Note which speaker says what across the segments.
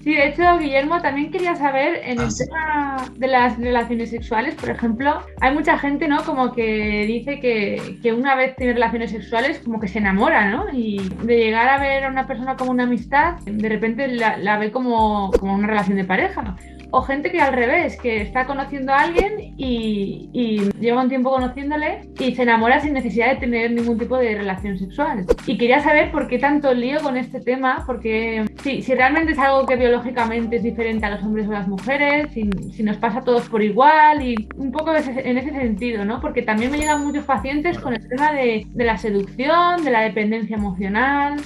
Speaker 1: Sí, de hecho, Guillermo, también quería saber en el
Speaker 2: Sí.
Speaker 1: tema de las relaciones sexuales, por ejemplo, hay mucha gente, ¿no? Como que dice que una vez tiene relaciones sexuales, como que se enamora, ¿no? Y de llegar a ver a una persona como una amistad, de repente la ve como una relación de pareja. O gente que al revés, que está conociendo a alguien y lleva un tiempo conociéndole y se enamora sin necesidad de tener ningún tipo de relación sexual. Y quería saber por qué tanto lío con este tema, porque si realmente es algo que biológicamente es diferente a los hombres o las mujeres, si nos pasa a todos por igual y un poco en ese sentido, ¿no? Porque también me llegan muchos pacientes con
Speaker 2: Claro.
Speaker 1: el tema de la seducción, de la dependencia emocional,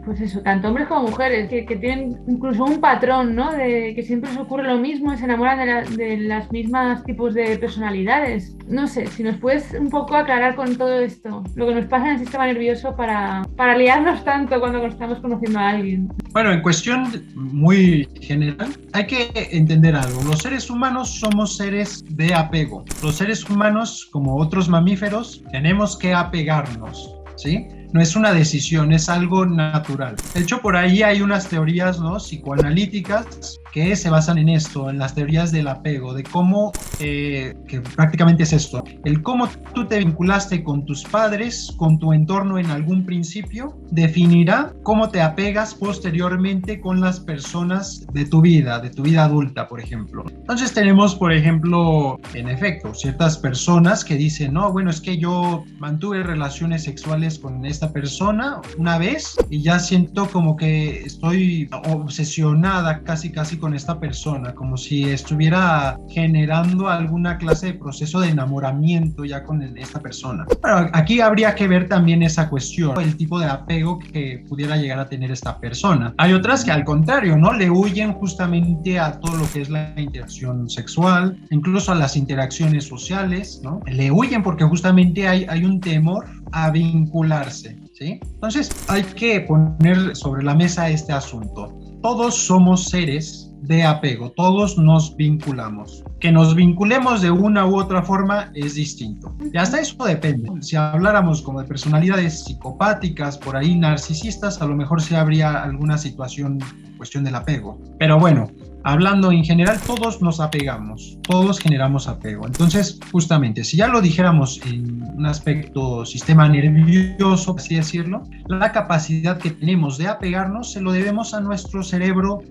Speaker 1: pues eso, tanto hombres como mujeres, que tienen incluso un patrón, ¿no? De que siempre les ocurre lo mismo y se enamoran de las mismas tipos de personalidades. No sé, si nos puedes un poco aclarar con todo esto, lo que nos pasa en el sistema nervioso para liarnos tanto cuando estamos conociendo a alguien.
Speaker 2: Bueno, en cuestión muy general, hay que entender algo. Los seres humanos somos seres de apego. Los seres humanos, como otros mamíferos, tenemos que apegarnos, ¿sí? No es una decisión, es algo natural. De hecho, por ahí hay unas teorías, ¿no?, psicoanalíticas que se basan en esto, en las teorías del apego, de cómo, que prácticamente es esto, el cómo tú te vinculaste con tus padres, con tu entorno en algún principio, definirá cómo te apegas posteriormente con las personas de tu vida adulta, por ejemplo. Entonces tenemos, por ejemplo, en efecto, ciertas personas que dicen, no, bueno, es que yo mantuve relaciones sexuales con esta persona una vez y ya siento como que estoy obsesionada casi con esta persona, como si estuviera generando alguna clase de proceso de enamoramiento ya con esta persona. Bueno, aquí habría que ver también esa cuestión, el tipo de apego que pudiera llegar a tener esta persona. Hay otras que al contrario, ¿no?, le huyen justamente a todo lo que es la interacción sexual, incluso a las interacciones sociales, ¿no? Le huyen porque justamente hay un temor a vincularse, ¿sí? Entonces hay que poner sobre la mesa este asunto. Todos somos seres de apego, todos nos vinculamos. Que nos vinculemos de una u otra forma es distinto. Y hasta eso depende. Si habláramos como de personalidades psicopáticas, por ahí narcisistas, a lo mejor sí habría alguna situación, cuestión del apego. Pero bueno, hablando en general, todos nos apegamos, todos generamos apego. Entonces, justamente, si ya lo dijéramos en un aspecto sistema nervioso, así decirlo, la capacidad que tenemos de apegarnos se lo debemos a nuestro cerebro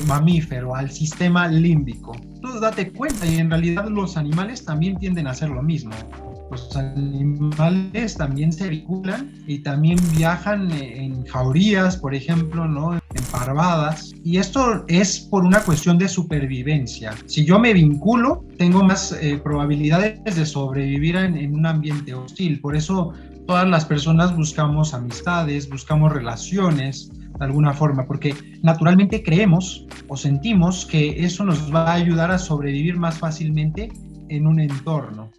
Speaker 2: mamífero, al sistema límbico. Tú date cuenta, y en realidad los animales también tienden a hacer lo mismo. Los animales también se vinculan y también viajan en jaurías, por ejemplo, ¿no?, en parvadas. Y esto es por una cuestión de supervivencia. Si yo me vinculo, tengo más probabilidades de sobrevivir en un ambiente hostil. Por eso todas las personas buscamos amistades, buscamos relaciones de alguna forma, porque naturalmente creemos o sentimos que eso nos va a ayudar a sobrevivir más fácilmente en un entorno.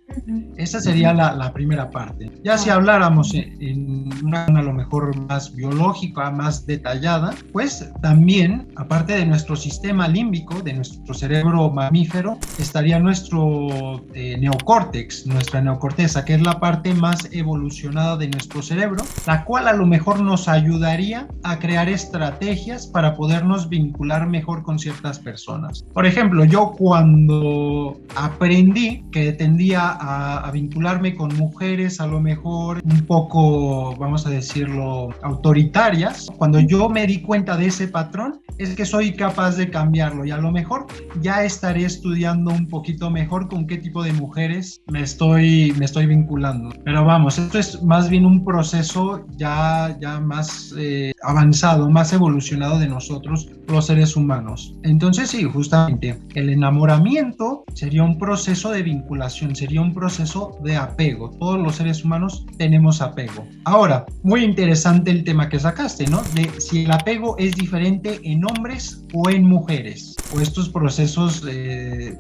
Speaker 2: Esa sería la primera parte. Ya si habláramos en una a lo mejor más biológica, más detallada, pues también, aparte de nuestro sistema límbico, de nuestro cerebro mamífero, estaría nuestro neocórtex, nuestra neocorteza, que es la parte más evolucionada de nuestro cerebro, la cual a lo mejor nos ayudaría a crear estrategias para podernos vincular mejor con ciertas personas. Por ejemplo, yo cuando aprendí que tendía a vincularme con mujeres a lo mejor un poco, vamos a decirlo, autoritarias, cuando yo me di cuenta de ese patrón, es que soy capaz de cambiarlo y a lo mejor ya estaré estudiando un poquito mejor con qué tipo de mujeres me estoy vinculando. Pero vamos, esto es más bien un proceso ya más avanzado, más evolucionado de nosotros, los seres humanos. Entonces sí, justamente el enamoramiento sería un proceso de vinculación, sería un proceso de apego. Todos los seres humanos tenemos apego. Ahora, muy interesante el tema que sacaste, ¿no? De si el apego es diferente en hombres o en mujeres, o estos procesos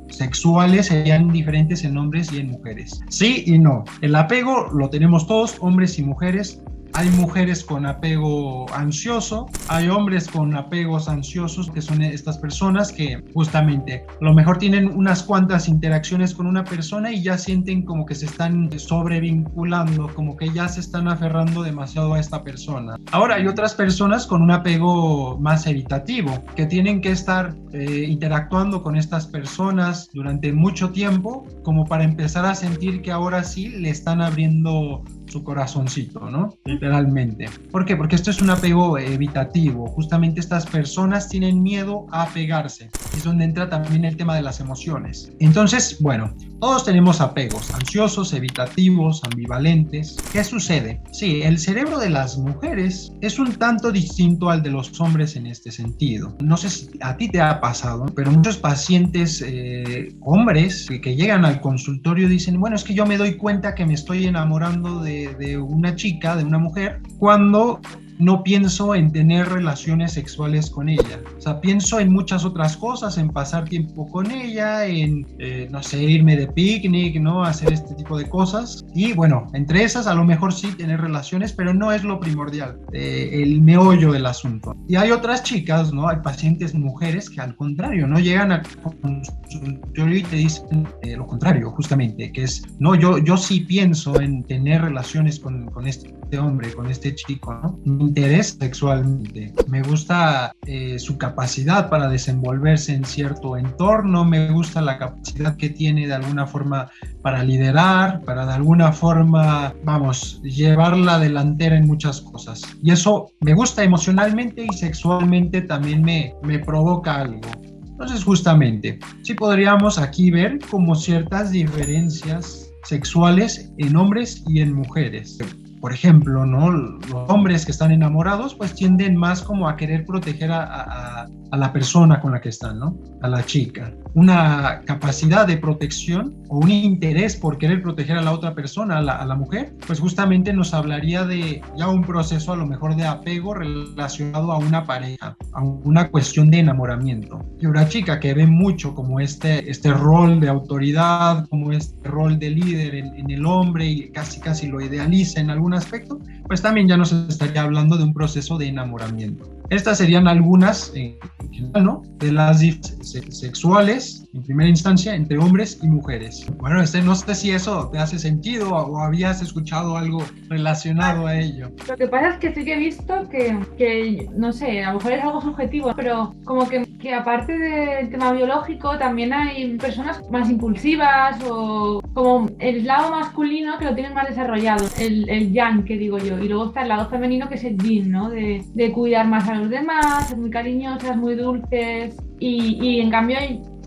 Speaker 2: sexuales serían diferentes en hombres y en mujeres. Sí y no. El apego lo tenemos todos, hombres y mujeres. Hay mujeres con apego ansioso, hay hombres con apegos ansiosos, que son estas personas que justamente a lo mejor tienen unas cuantas interacciones con una persona y ya sienten como que se están sobrevinculando, como que ya se están aferrando demasiado a esta persona. Ahora hay otras personas con un apego más evitativo, que tienen que estar interactuando con estas personas durante mucho tiempo como para empezar a sentir que ahora sí le están abriendo su corazoncito, ¿no? Literalmente. ¿Por qué? Porque esto es un apego evitativo. Justamente estas personas tienen miedo a apegarse. Es donde entra también el tema de las emociones. Entonces, bueno, todos tenemos apegos, ansiosos, evitativos, ambivalentes. ¿Qué sucede? Sí, el cerebro de las mujeres es un tanto distinto al de los hombres en este sentido. No sé si a ti te ha pasado, pero muchos pacientes hombres que llegan al consultorio dicen, bueno, es que yo me doy cuenta que me estoy enamorando de una chica, de una mujer, cuando no pienso en tener relaciones sexuales con ella. O sea, pienso en muchas otras cosas, en pasar tiempo con ella, en, no sé, irme de picnic, ¿no? Hacer este tipo de cosas. Y bueno, entre esas a lo mejor sí tener relaciones, pero no es lo primordial, el meollo del asunto. Y hay otras chicas, ¿no? Hay pacientes mujeres que al contrario, ¿no? Llegan al consultorio y te dicen lo contrario, justamente, que es, no, yo sí pienso en tener relaciones con este hombre, con este chico, ¿no? Me interesa sexualmente, me gusta su capacidad para desenvolverse en cierto entorno, me gusta la capacidad que tiene de alguna forma para liderar, para de alguna forma, vamos, llevar la delantera en muchas cosas. Y eso me gusta emocionalmente y sexualmente también me provoca algo. Entonces, justamente, sí podríamos aquí ver como ciertas diferencias sexuales en hombres y en mujeres. Por ejemplo, ¿no? Los hombres que están enamorados pues tienden más como a querer proteger a la persona con la que están, ¿no? A la chica. Una capacidad de protección o un interés por querer proteger a la otra persona, a la mujer, pues justamente nos hablaría de ya un proceso a lo mejor de apego relacionado a una pareja, a una cuestión de enamoramiento. Y una chica que ve mucho como este rol de autoridad, como este rol de líder en el hombre y casi lo idealiza en algún aspecto, pues también ya nos estaría hablando de un proceso de enamoramiento. Estas serían algunas, ¿no? De las diferencias sexuales, en primera instancia, entre hombres y mujeres. Bueno, no sé si eso te hace sentido o habías escuchado algo relacionado a ello.
Speaker 1: Lo que pasa es que sí que he visto que no sé, a lo mejor es algo subjetivo, pero como que aparte del tema biológico, también hay personas más impulsivas o como el lado masculino que lo tienen más desarrollado, el yang, que digo yo, y luego está el lado femenino que es el yin, ¿no? De cuidar más a los demás, ser muy cariñosas, muy dulces y en cambio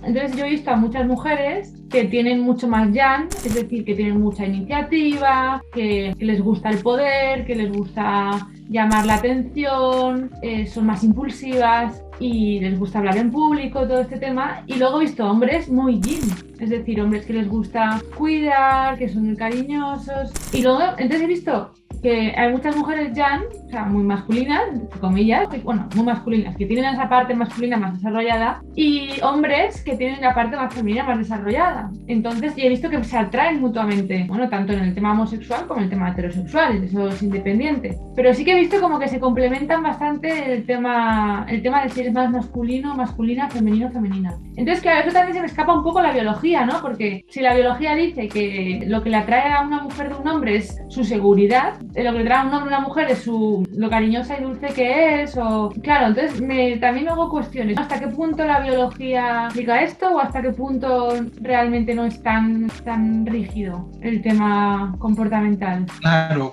Speaker 1: entonces yo he visto a muchas mujeres que tienen mucho más yang, es decir, que tienen mucha iniciativa, que les gusta el poder, que les gusta llamar la atención, son más impulsivas y les gusta hablar en público, todo este tema. Y luego he visto hombres muy yin, es decir, hombres que les gusta cuidar, que son muy cariñosos. Y luego, entonces he visto que hay muchas mujeres yang, o sea, muy masculinas, entre comillas, bueno, muy masculinas, que tienen esa parte masculina más desarrollada, y hombres que tienen la parte más femenina más desarrollada. Entonces, y he visto que se atraen mutuamente, bueno, tanto en el tema homosexual como en el tema heterosexual, eso es independiente. Pero sí que he visto como que se complementan bastante el tema de si eres más masculino, masculina, femenino, femenina. Entonces, claro, eso también se me escapa un poco la biología, ¿no? Porque si la biología dice que lo que le atrae a una mujer de un hombre es su seguridad, lo que le trae a un hombre a una mujer es lo cariñosa y dulce que es, o claro, entonces también me hago cuestiones. ¿Hasta qué punto la biología explica esto o hasta qué punto realmente no es tan rígido el tema comportamental?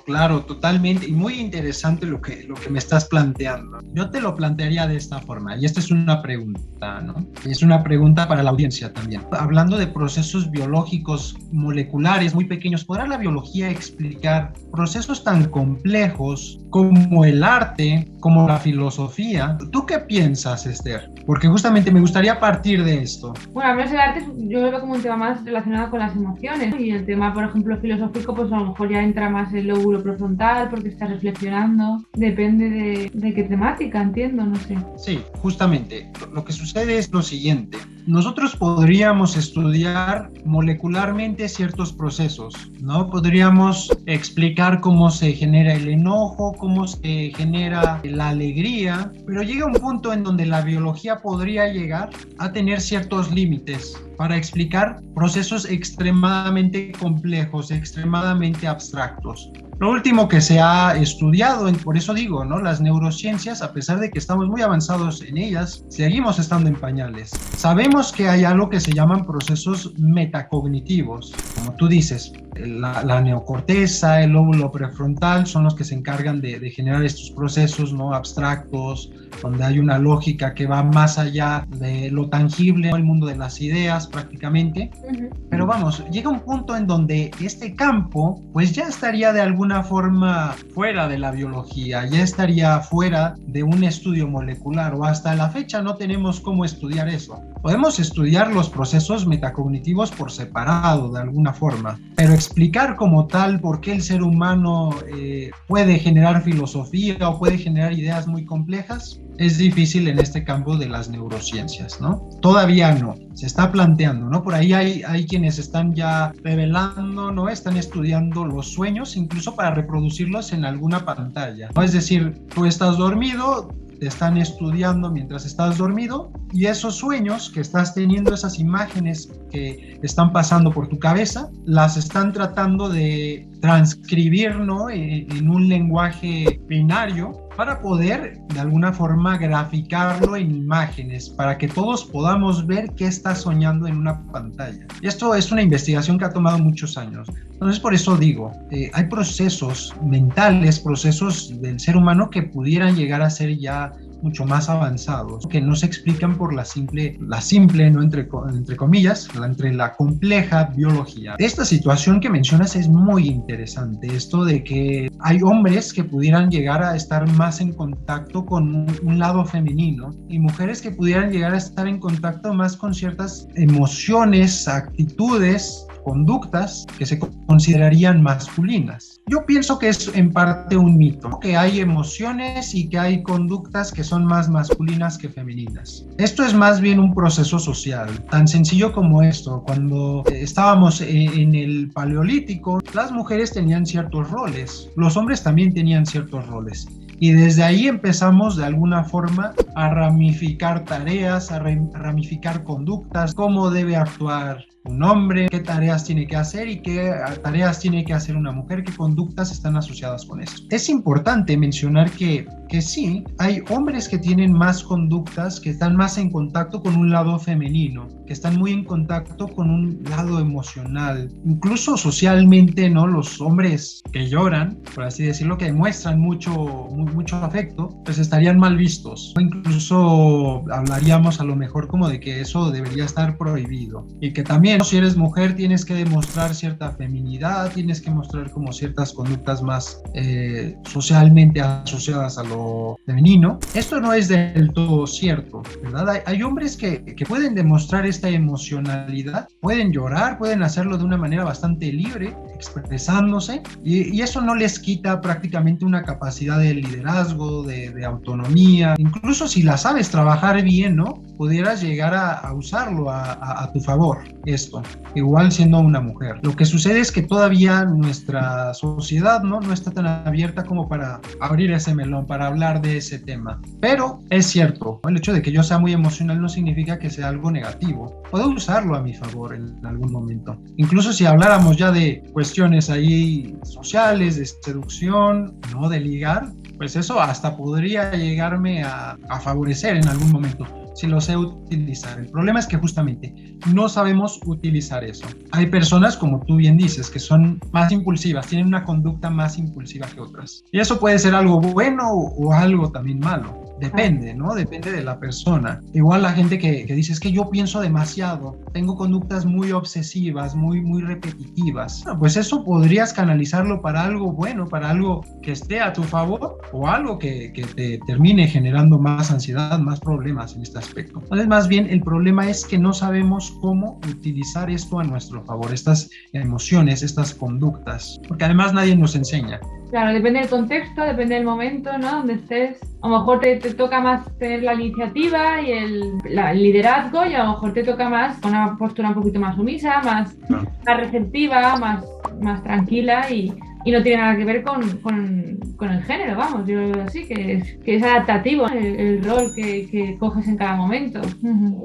Speaker 2: Claro, totalmente. Y muy interesante lo que me estás planteando. Yo te lo plantearía de esta forma, y esta es una pregunta, ¿no? Es una pregunta para la audiencia también. Hablando de procesos biológicos moleculares muy pequeños, ¿podrá la biología explicar procesos tan complejos como el arte, como la filosofía? ¿Tú qué piensas, Esther? Porque justamente me gustaría partir de esto.
Speaker 1: Bueno, al menos el arte yo lo veo como un tema más relacionado con las emociones, y el tema, por ejemplo, filosófico, pues a lo mejor ya entra más el lóbulo prefrontal porque estás reflexionando, depende de qué temática, entiendo, no sé.
Speaker 2: Sí, justamente, lo que sucede es lo siguiente. nosotros podríamos estudiar molecularmente ciertos procesos, ¿no? Podríamos explicar cómo se genera el enojo, cómo se genera la alegría, pero llega un punto en donde la biología podría llegar a tener ciertos límites para explicar procesos extremadamente complejos, extremadamente abstractos. Lo último que se ha estudiado, por eso digo, ¿no? Las neurociencias, a pesar de que estamos muy avanzados en ellas, seguimos estando en pañales. Sabemos que hay algo que se llaman procesos metacognitivos, como tú dices. La neocorteza, el lóbulo prefrontal son los que se encargan de generar estos procesos, ¿no? Abstractos, donde hay una lógica que va más allá de lo tangible, ¿no? El mundo de las ideas prácticamente. Pero vamos, llega un punto en donde este campo pues ya estaría de alguna forma fuera de la biología, ya estaría fuera de un estudio molecular, o hasta la fecha no tenemos cómo estudiar eso. Podemos estudiar los procesos metacognitivos por separado de alguna forma, pero explicar como tal por qué el ser humano puede generar filosofía o puede generar ideas muy complejas es difícil en este campo de las neurociencias, ¿no? Todavía no, se está planteando, ¿no? Por ahí hay quienes están ya revelando, ¿no? Están estudiando los sueños incluso para reproducirlos en alguna pantalla, ¿no? Es decir, tú estás dormido, te están estudiando mientras estás dormido y esos sueños que estás teniendo, esas imágenes que están pasando por tu cabeza, las están tratando de transcribir, ¿no? En un lenguaje binario para poder de alguna forma graficarlo en imágenes, para que todos podamos ver qué estás soñando en una pantalla. Y esto es una investigación que ha tomado muchos años. Entonces, por eso digo, hay procesos mentales, procesos del ser humano que pudieran llegar a ser ya mucho más avanzados, que no se explican por la simple, ¿no? entre comillas, entre la compleja biología. Esta situación que mencionas es muy interesante, esto de que hay hombres que pudieran llegar a estar más en contacto con un lado femenino y mujeres que pudieran llegar a estar en contacto más con ciertas emociones, actitudes, conductas que se considerarían masculinas. Yo pienso que es en parte un mito, que hay emociones y que hay conductas que son más masculinas que femeninas. Esto es más bien un proceso social, tan sencillo como esto. Cuando estábamos en el Paleolítico, las mujeres tenían ciertos roles, los hombres también tenían ciertos roles. Y desde ahí empezamos de alguna forma a ramificar tareas, a ramificar conductas, cómo debe actuar un hombre, qué tareas tiene que hacer y qué tareas tiene que hacer una mujer, qué conductas están asociadas con esto. Es importante mencionar que sí, hay hombres que tienen más conductas, que están más en contacto con un lado femenino, que están muy en contacto con un lado emocional. Incluso socialmente, ¿no? Los hombres que lloran, por así decirlo, que demuestran mucho afecto, pues estarían mal vistos. O incluso hablaríamos a lo mejor como de que eso debería estar prohibido. Y que también, si eres mujer, tienes que demostrar cierta feminidad, tienes que mostrar como ciertas conductas más socialmente asociadas a lo femenino. Esto no es del todo cierto, ¿verdad? Hay hombres que pueden demostrar esta emocionalidad, pueden llorar, pueden hacerlo de una manera bastante libre, expresándose, y eso no les quita prácticamente una capacidad de liderazgo, de autonomía. Incluso si la sabes trabajar bien, ¿no? Pudieras llegar a usarlo a tu favor, esto, igual siendo una mujer. Lo que sucede es que todavía nuestra sociedad no está tan abierta como para abrir ese melón, para hablar de ese tema. Pero es cierto, el hecho de que yo sea muy emocional no significa que sea algo negativo. Puedo usarlo a mi favor en algún momento. Incluso si habláramos ya de cuestiones ahí sociales, de seducción, no de ligar, pues eso hasta podría llegarme a favorecer en algún momento, si lo sé utilizar. El problema es que justamente no sabemos utilizar eso. Hay personas, como tú bien dices, que son más impulsivas, tienen una conducta más impulsiva que otras. Y eso puede ser algo bueno o algo también malo. Depende, ¿no? Depende de la persona. Igual la gente que dice, es que yo pienso demasiado, tengo conductas muy obsesivas, muy repetitivas. Bueno, pues eso podrías canalizarlo para algo bueno, para algo que esté a tu favor, o algo que te termine generando más ansiedad, más problemas en este aspecto. Entonces, más bien, el problema es que no sabemos cómo utilizar esto a nuestro favor, estas emociones, estas conductas, porque además nadie nos enseña.
Speaker 1: Claro, depende del contexto, depende del momento, ¿no? Donde estés. A lo mejor te toca más tener la iniciativa y el liderazgo, y a lo mejor te toca más una postura un poquito más sumisa, más receptiva, más tranquila y no tiene nada que ver con el género, vamos. Yo lo veo así, que es adaptativo el rol que coges en cada momento.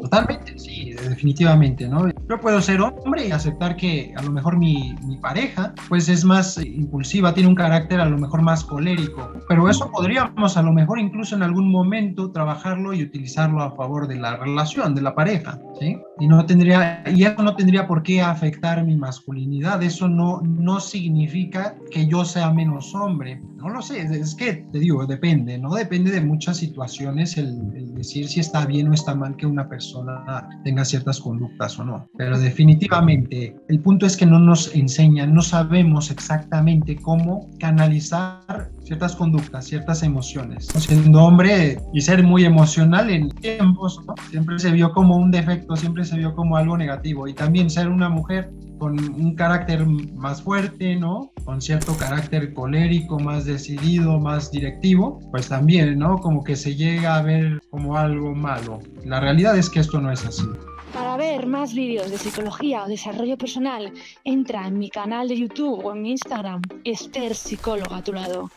Speaker 2: Totalmente, sí, definitivamente, ¿no? Yo puedo ser hombre y aceptar que a lo mejor mi pareja, pues es más impulsiva, tiene un carácter a lo mejor más colérico, pero eso podríamos a lo mejor incluso en algún momento trabajarlo y utilizarlo a favor de la relación, de la pareja, ¿sí? Y eso no tendría por qué afectar mi masculinidad, eso no significa que yo sea menos hombre, no lo sé, es que te digo, depende, ¿no? Depende de muchas situaciones el decir si está bien o está mal que una persona tenga ciertas conductas o no. Pero definitivamente el punto es que no nos enseñan, no sabemos exactamente cómo canalizar ciertas conductas, ciertas emociones. Siendo hombre y ser muy emocional en tiempos, ¿no? Siempre se vio como un defecto, siempre se vio como algo negativo. Y también ser una mujer con un carácter más fuerte, ¿no? Con cierto carácter colérico, más decidido, más directivo, pues también, ¿no? Como que se llega a ver como algo malo. La realidad es que esto no es así.
Speaker 3: Para ver más vídeos de psicología o desarrollo personal, entra en mi canal de YouTube o en mi Instagram, Esther Psicóloga a tu lado.